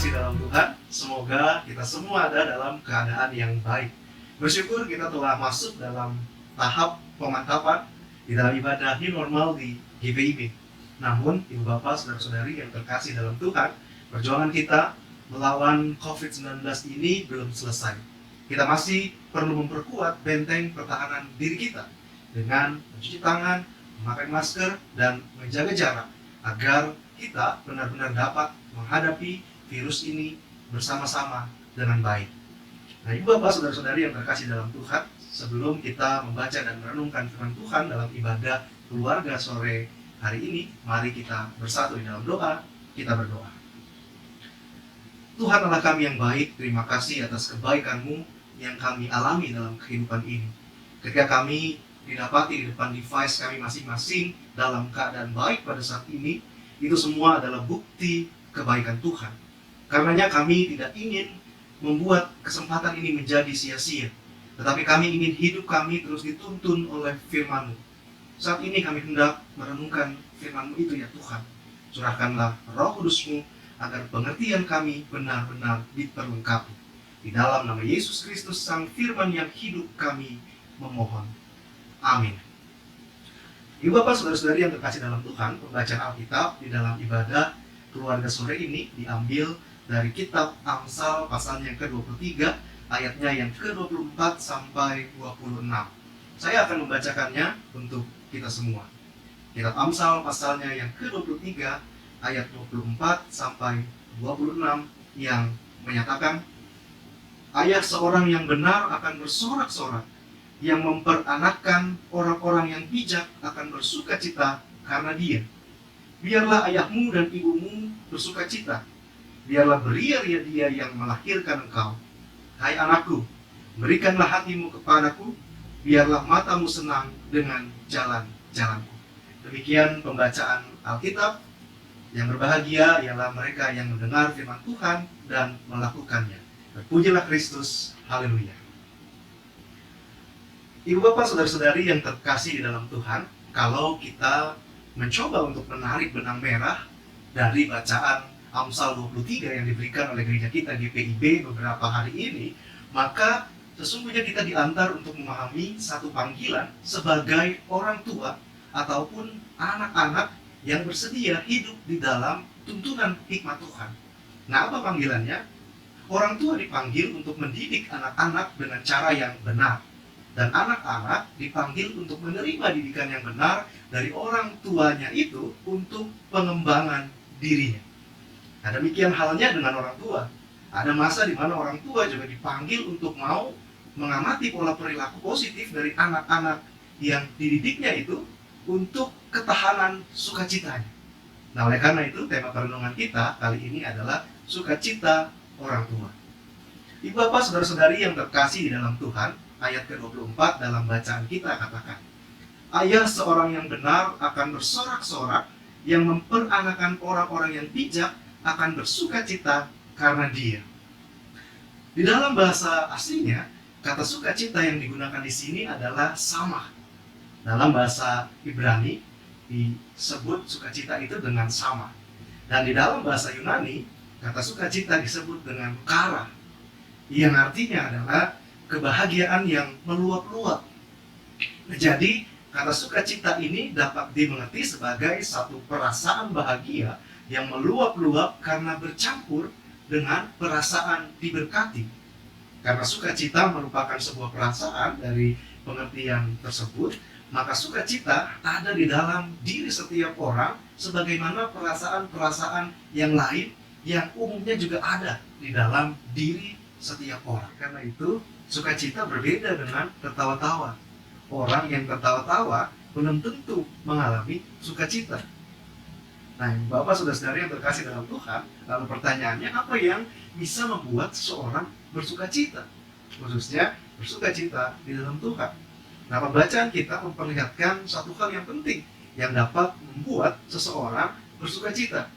terkasih dalam Tuhan, semoga kita semua ada dalam keadaan yang baik. Bersyukur kita telah masuk dalam tahap pemantapan di dalam ibadah new normal di GPIB. Namun, Ibu Bapak, Saudara-saudari yang terkasih dalam Tuhan, perjuangan kita melawan COVID-19 ini belum selesai. Kita masih perlu memperkuat benteng pertahanan diri kita dengan mencuci tangan, memakai masker, dan menjaga jarak agar kita benar-benar dapat menghadapi virus ini bersama-sama dengan baik. Nah, Ibu Bapak, Saudara-saudari yang terkasih dalam Tuhan, sebelum kita membaca dan merenungkan firman Tuhan dalam ibadah keluarga sore hari ini, mari kita bersatu di dalam doa. Kita berdoa. Tuhan Allah kami yang baik, terima kasih atas kebaikan-Mu yang kami alami dalam kehidupan ini. Ketika kami didapati di depan device kami masing-masing dalam keadaan baik pada saat ini, itu semua adalah bukti kebaikan Tuhan. Karenanya kami tidak ingin membuat kesempatan ini menjadi sia-sia, tetapi kami ingin hidup kami terus dituntun oleh firman-Mu. Saat ini kami hendak merenungkan firman-Mu itu, ya Tuhan. Curahkanlah Roh Kudus-Mu agar pengertian kami benar-benar diperlengkapi. Di dalam nama Yesus Kristus, Sang Firman yang hidup, kami memohon. Amin. Ibu Bapak, Saudara-saudari yang terkasih dalam Tuhan, pembacaan Alkitab di dalam ibadah keluarga sore ini diambil dari kitab Amsal pasal yang ke-23, ayatnya yang ke-24 sampai 26. Saya akan membacakannya untuk kita semua. Kitab Amsal pasalnya yang ke-23, ayat 24 sampai 26 yang menyatakan, ayah seorang yang benar akan bersorak-sorak, yang memperanakkan orang-orang yang bijak akan bersukacita karena dia. Biarlah ayahmu dan ibumu bersukacita, biarlah beria-ria dia yang melahirkan engkau. Hai anakku, berikanlah hatimu kepadaku, biarlah matamu senang dengan jalan-jalanku. Demikian pembacaan Alkitab. Yang berbahagia ialah mereka yang mendengar firman Tuhan dan melakukannya. Terpujilah Kristus, haleluya. Ibu Bapak, Saudara-saudari yang terkasih di dalam Tuhan, kalau kita mencoba untuk menarik benang merah dari bacaan Amsal 23 yang diberikan oleh gereja kita di PIB beberapa hari ini, maka sesungguhnya kita diantar untuk memahami satu panggilan sebagai orang tua ataupun anak-anak yang bersedia hidup di dalam tuntunan hikmat Tuhan. Nah, apa panggilannya? Orang tua dipanggil untuk mendidik anak-anak dengan cara yang benar. Dan anak-anak dipanggil untuk menerima didikan yang benar dari orang tuanya itu untuk pengembangan dirinya. Nah, demikian halnya dengan orang tua. Ada masa di mana orang tua juga dipanggil untuk mau mengamati pola perilaku positif dari anak-anak yang dididiknya itu untuk ketahanan sukacitanya. Nah, oleh karena itu tema perenungan kita kali ini adalah sukacita orang tua. Ibu Bapak, Saudara-saudari yang terkasih di dalam Tuhan, ayat ke-24 dalam bacaan kita katakan, ayah seorang yang benar akan bersorak-sorak, yang memperanakan orang-orang yang bijak akan bersukacita karena dia. Di dalam bahasa aslinya, kata sukacita yang digunakan di sini adalah samah. Dalam bahasa Ibrani disebut sukacita itu dengan samah. Dan di dalam bahasa Yunani, kata sukacita disebut dengan kara, yang artinya adalah kebahagiaan yang meluap-luap. Jadi, kata sukacita ini dapat dimengerti sebagai satu perasaan bahagia yang meluap-luap karena bercampur dengan perasaan diberkati. Karena sukacita merupakan sebuah perasaan dari pengertian tersebut, maka sukacita ada di dalam diri setiap orang sebagaimana perasaan-perasaan yang lain yang umumnya juga ada di dalam diri setiap orang. Karena itu, sukacita berbeda dengan tertawa-tawa. Orang yang tertawa-tawa belum tentu mengalami sukacita. Nah, Bapak, Saudara-saudari yang terkasih dalam Tuhan, lalu pertanyaannya, apa yang bisa membuat seseorang bersukacita? Khususnya bersukacita di dalam Tuhan. Nah, pembacaan kita memperlihatkan satu hal yang penting yang dapat membuat seseorang bersukacita.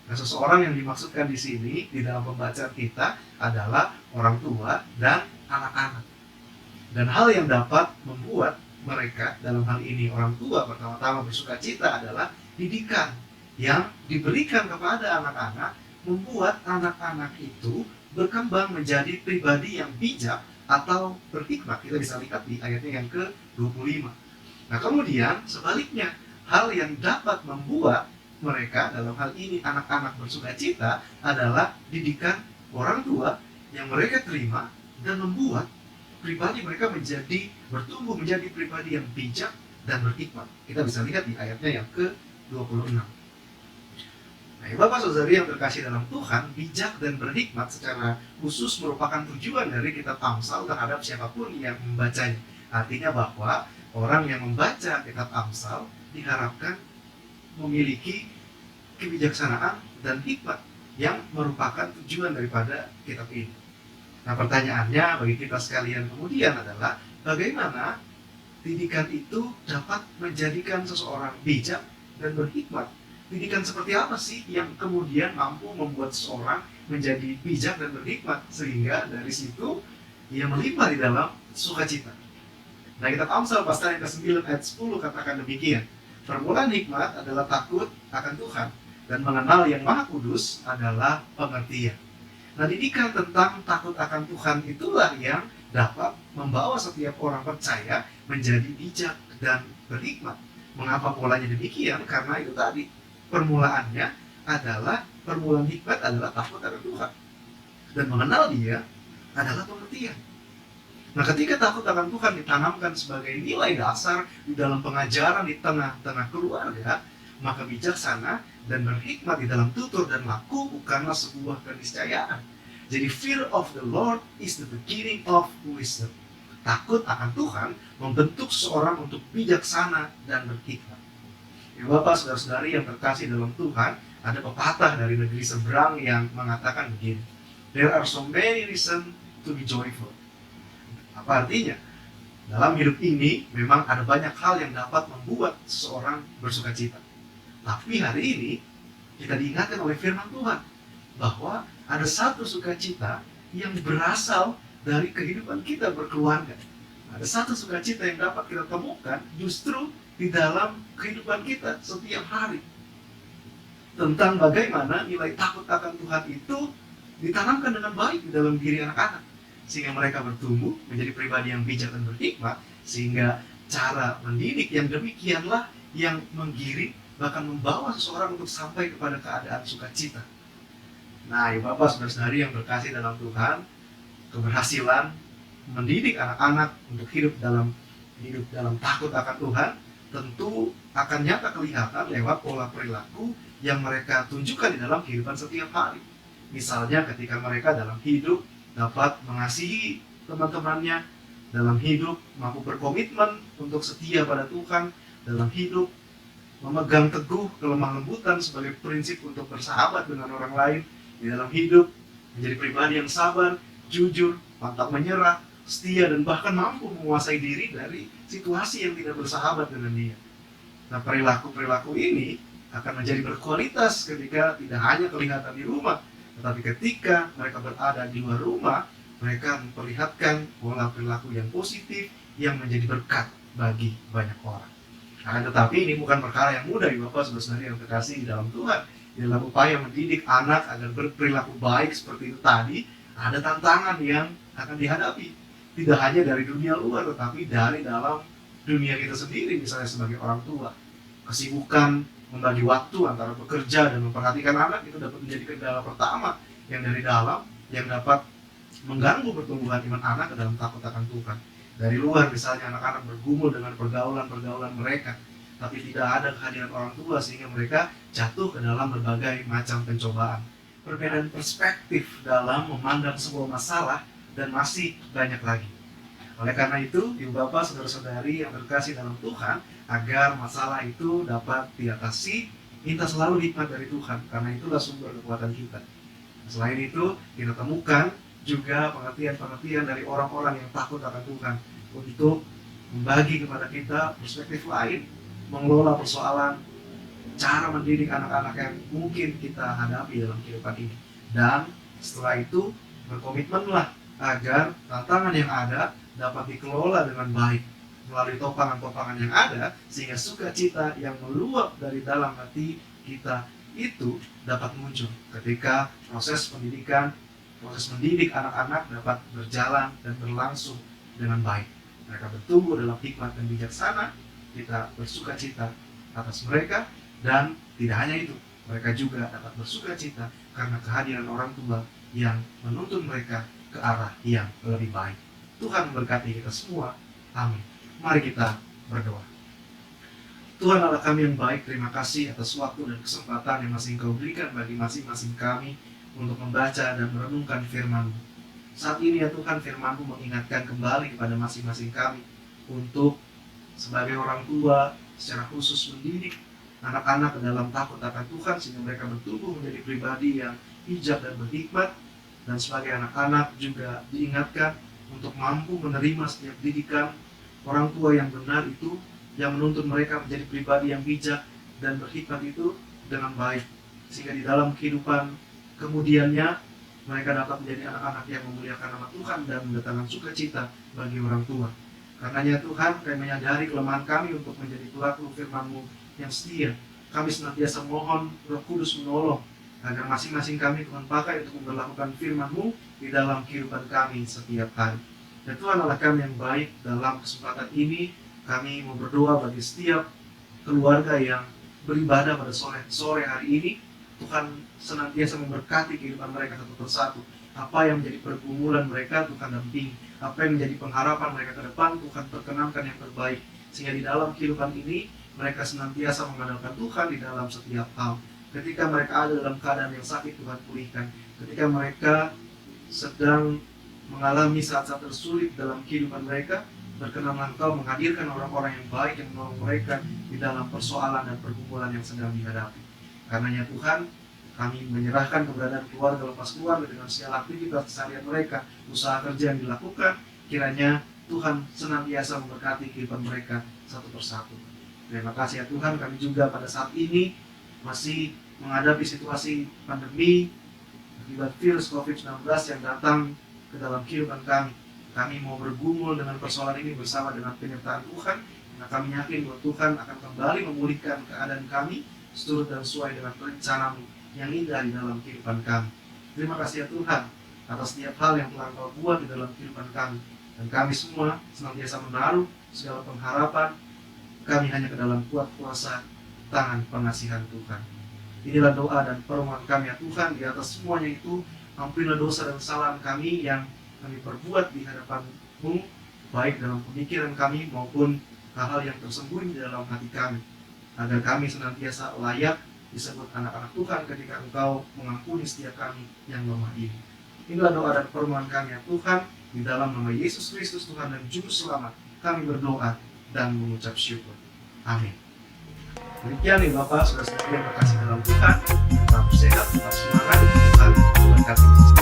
Nah, seseorang yang dimaksudkan di sini di dalam pembacaan kita adalah orang tua dan anak-anak. Dan hal yang dapat membuat mereka, dalam hal ini orang tua, pertama-tama bersukacita adalah didikan yang diberikan kepada anak-anak membuat anak-anak itu berkembang menjadi pribadi yang bijak atau berhikmat. Kita bisa lihat di ayatnya yang ke-25. Nah kemudian sebaliknya, hal yang dapat membuat mereka, dalam hal ini anak-anak, bersukacita adalah didikan orang tua yang mereka terima dan membuat pribadi mereka bertumbuh menjadi pribadi yang bijak dan berhikmat. Kita bisa lihat di ayatnya yang ke-26. Nah, Bapak Saudari yang terkasih dalam Tuhan, bijak dan berhikmat secara khusus merupakan tujuan dari kitab Amsal terhadap siapapun yang membacanya. Artinya bahwa orang yang membaca kitab Amsal diharapkan memiliki kebijaksanaan dan hikmat yang merupakan tujuan daripada kitab ini. Nah, pertanyaannya bagi kita sekalian kemudian adalah bagaimana didikan itu dapat menjadikan seseorang bijak dan berhikmat. Didikan seperti apa sih yang kemudian mampu membuat seseorang menjadi bijak dan berhikmat sehingga dari situ ia melimpah di dalam sukacita. Nah, kitab Amsal pasal yang ke-9 ayat 10 katakan demikian. Permulaan hikmat adalah takut akan Tuhan, dan mengenal yang Maha Kudus adalah pengertian. Nah, didikan tentang takut akan Tuhan itulah yang dapat membawa setiap orang percaya menjadi bijak dan berhikmat. Mengapa polanya demikian? Karena itu tadi, permulaan hikmat adalah takut akan Tuhan, dan mengenal Dia adalah pengertian. Nah, ketika takut akan Tuhan ditanamkan sebagai nilai dasar di dalam pengajaran di tengah-tengah keluarga, maka bijaksana dan berhikmat di dalam tutur dan laku bukanlah sebuah keniscayaan. Jadi fear of the Lord is the beginning of wisdom. Takut akan Tuhan membentuk seseorang untuk bijaksana dan berhikmat. Ya, Bapak, saudara-saudari yang terkasih dalam Tuhan, ada pepatah dari negeri seberang yang mengatakan begini. There are so many reasons to be joyful. Apa artinya? Dalam hidup ini memang ada banyak hal yang dapat membuat seseorang bersukacita. Tapi hari ini kita diingatkan oleh firman Tuhan bahwa ada satu sukacita yang berasal dari kehidupan kita berkeluarga. Ada satu sukacita yang dapat kita temukan justru di dalam kehidupan kita setiap hari. Tentang bagaimana nilai takut akan Tuhan itu ditanamkan dengan baik di dalam diri anak-anak, sehingga mereka bertumbuh menjadi pribadi yang bijak dan berhikmat, sehingga cara mendidik yang demikianlah yang menggiring, bahkan membawa seseorang untuk sampai kepada keadaan sukacita. Nah, ya Bapak, saudara-saudari yang berkasih dalam Tuhan, keberhasilan mendidik anak-anak untuk hidup dalam takut akan Tuhan tentu akan nyata kelihatan lewat pola perilaku yang mereka tunjukkan di dalam kehidupan setiap hari. Misalnya ketika mereka dalam hidup dapat mengasihi teman-temannya, dalam hidup mampu berkomitmen untuk setia pada Tuhan, dalam hidup memegang teguh kelemah lembutan sebagai prinsip untuk bersahabat dengan orang lain, di dalam hidup menjadi pribadi yang sabar, jujur, pantang menyerah, setia, dan bahkan mampu menguasai diri dari situasi yang tidak bersahabat dengan dia. Nah, perilaku-perilaku ini akan menjadi berkualitas ketika tidak hanya kelihatan di rumah, tetapi ketika mereka berada di luar rumah, mereka memperlihatkan pola perilaku yang positif yang menjadi berkat bagi banyak orang. Nah, tetapi ini bukan perkara yang mudah, Bapak, saudara-saudari yang terkasih di dalam Tuhan. Di dalam upaya mendidik anak agar berperilaku baik seperti itu tadi, ada tantangan yang akan dihadapi. Tidak hanya dari dunia luar, tetapi dari dalam dunia kita sendiri, misalnya sebagai orang tua. Kesibukan membagi waktu antara bekerja dan memperhatikan anak itu dapat menjadi kendala pertama yang dari dalam, yang dapat mengganggu pertumbuhan iman anak ke dalam takut akan Tuhan. Dari luar misalnya anak-anak bergumul dengan pergaulan-pergaulan mereka, tapi tidak ada kehadiran orang tua sehingga mereka jatuh ke dalam berbagai macam pencobaan. Perbedaan perspektif dalam memandang sebuah masalah dan masih banyak lagi. Oleh karena itu, Ibu Bapak, saudara-saudari yang terkasih dalam Tuhan, agar masalah itu dapat diatasi, minta selalu hikmat dari Tuhan, karena itulah sumber kekuatan kita. Selain itu, kita temukan juga pengertian-pengertian dari orang-orang yang takut akan Tuhan untuk membagi kepada kita perspektif lain, mengelola persoalan, cara mendidik anak-anak yang mungkin kita hadapi dalam kehidupan ini. Dan setelah itu, berkomitmenlah agar tantangan yang ada dapat dikelola dengan baik melalui topangan-topangan yang ada, sehingga sukacita yang meluap dari dalam hati kita itu dapat muncul ketika proses pendidikan, proses mendidik anak-anak dapat berjalan dan berlangsung dengan baik. Mereka bertumbuh dalam hikmat dan bijaksana, kita bersuka cita atas mereka, dan tidak hanya itu, mereka juga dapat bersuka cita karena kehadiran orang tua yang menuntun mereka ke arah yang lebih baik. Tuhan memberkati kita semua. Amin. Mari kita berdoa. Tuhan Allah kami yang baik, terima kasih atas waktu dan kesempatan yang masih Engkau berikan bagi masing-masing kami untuk membaca dan merenungkan firman-Mu. Saat ini ya Tuhan, firman-Mu mengingatkan kembali kepada masing-masing kami untuk sebagai orang tua secara khusus mendidik anak-anak dalam takut akan Tuhan sehingga mereka bertumbuh menjadi pribadi yang bijak dan berhikmat, dan sebagai anak-anak juga diingatkan untuk mampu menerima setiap didikan orang tua yang benar itu, yang menuntun mereka menjadi pribadi yang bijak dan berhikmat itu dengan baik, sehingga di dalam kehidupan kemudiannya mereka dapat menjadi anak-anak yang memuliakan nama Tuhan dan mendatangkan sukacita bagi orang tua. Karenanya Tuhan, kami menyadari kelemahan kami untuk menjadi pelaku firman-Mu yang setia. Kami senantiasa mohon Roh Kudus menolong agar masing-masing kami Tuhan pakai untuk memperlakukan firman-Mu di dalam kehidupan kami setiap hari. Dan Tuhan Allah kami yang baik, dalam kesempatan ini kami mau berdoa bagi setiap keluarga yang beribadah pada sore hari ini. Tuhan senantiasa memberkati kehidupan mereka satu persatu. Apa yang menjadi pergumulan mereka Tuhan dampingi, apa yang menjadi pengharapan mereka ke depan Tuhan perkenankan yang terbaik, sehingga di dalam kehidupan ini mereka senantiasa mengandalkan Tuhan di dalam setiap hal. Ketika mereka ada dalam keadaan yang sakit, Tuhan pulihkan. Ketika mereka sedang mengalami saat-saat tersulit dalam kehidupan mereka, berkenanlah Engkau menghadirkan orang-orang yang baik yang menolong mereka di dalam persoalan dan pergumulan yang sedang dihadapi. Karenanya Tuhan, kami menyerahkan keberadaan keluarga lepas keluarga dengan segala aktivitas keseharian mereka, usaha kerja yang dilakukan. Kiranya Tuhan senantiasa memberkati kehidupan mereka satu persatu. Terima kasih ya Tuhan, kami juga pada saat ini masih menghadapi situasi pandemi akibat virus COVID-19 yang datang ke dalam kehidupan kami. Kami mau bergumul dengan persoalan ini bersama dengan penyertaan Tuhan, karena kami yakin bahwa Tuhan akan kembali memulihkan keadaan kami seturut dan sesuai dengan rencana-Mu yang indah di dalam kehidupan kami. Terima kasih ya Tuhan atas setiap hal yang telah Engkau buat di dalam kehidupan kami, dan kami semua senantiasa menaruh segala pengharapan kami hanya ke dalam kuat kuasa tangan pengasihan Tuhan. Inilah doa dan permohonan kami ya Tuhan. Di atas semuanya itu, ampunilah dosa dan kesalahan kami yang kami perbuat di hadapan-Mu, baik dalam pemikiran kami maupun hal-hal yang tersembunyi di dalam hati kami, agar kami senantiasa layak disebut anak-anak Tuhan ketika Engkau mengampuni setiap kami yang lemah ini. Inilah doa dan permohonan kami ya Tuhan, di dalam nama Yesus Kristus Tuhan dan Juru Selamat kami berdoa dan mengucap syukur. Amin. Demikian nih Bapak, saudara-saudara yang terkasih dalam Tuhan, tetap sehat, tetap semangat, Tuhan memberkati.